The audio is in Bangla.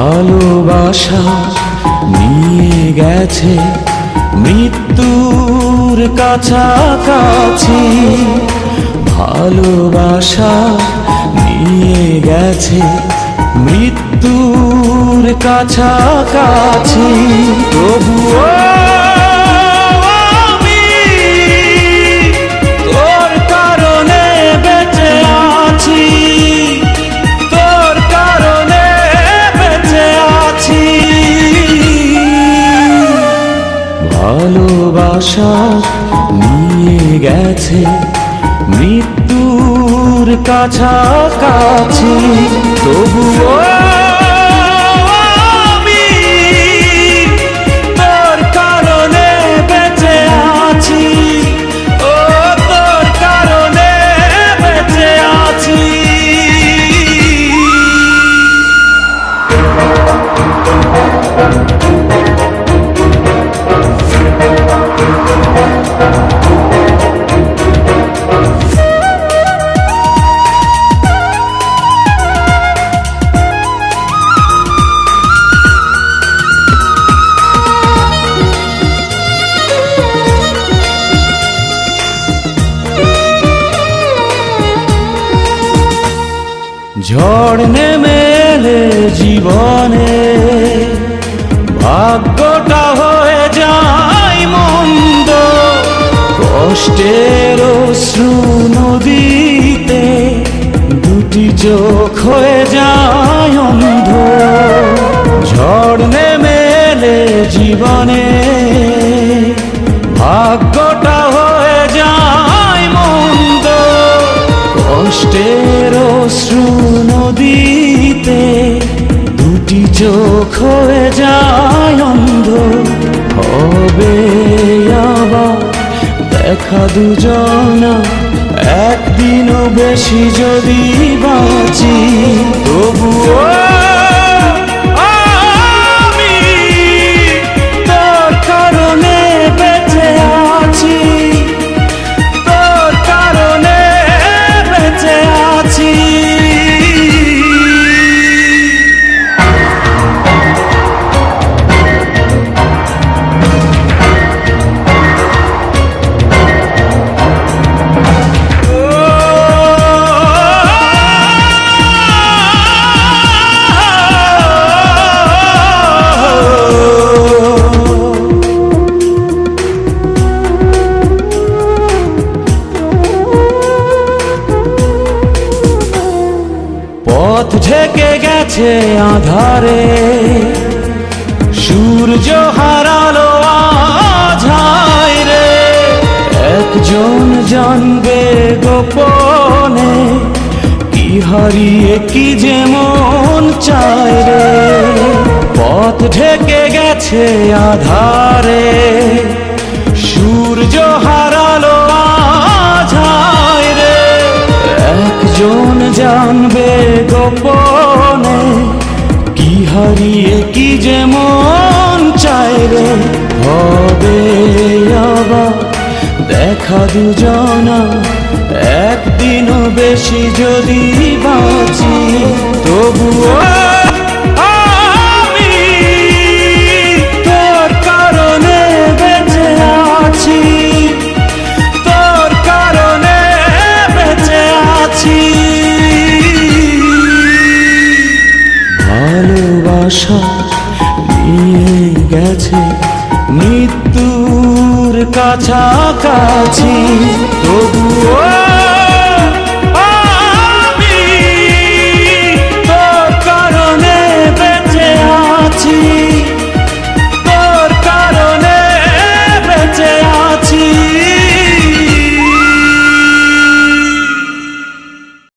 ভালোবাসা নিয়ে গেছে মৃত্যুর কাছাকাছি, ভালোবাসা নিয়ে গেছে মৃত্যুর কাছাকাছি। তবুও আমি তোর কারণে বেঁচে আছি, তোর কারণে বেঁচে আছি। ভালোবাসা নিয়ে গেছে মৃত্যুর কাছাকাছি, তবুও আমি তোর কারণে বেঁচে আছি, ও তোর কারণে বেঁচে আছি। ঝড় নেমে এলে জীবনে ভাগ্যটা হয়ে যায় মন্দ, কষ্টের অশ্রু নদীতে দুটি চোখ হয়ে যায় অন্ধ। ঝড় নেমে এলে জীবনে ভাগ্যটা হয়ে যায় মন্দ, কষ্টের অশ্রু নদীতে দুটি চোখ হয়ে যায় অন্ধ। হবে আবার দেখা দুজনা একদিনও বেশি যদি বাঁচি, তবুও আমি তোর কারণে বেঁচে আছি, তোর কারণে বেঁচে আছি। পথ ঢেকে গেছে আধারে, সূর্য হারালো আজ হায় রে। একজন জানবে গোপনে কি হারিয়ে কি যে মন চায় রে। পথ ঢেকে গেছে আধারে, সূর্য হারালো আজ হায় রে। একজন জানবে গোপনে কি হারিয়ে কি যে মন চায় রে। হবে আবার দেখা দুজনা একদিনও বেশি যদি বাঁচি, তবুও আমি তোর কারণে বেঁচে আছি, তোর কারণে বেঁচে আছি। ভালোবাসা নিয়ে গেছে মৃত্যুর কাছাকাছি, তবুও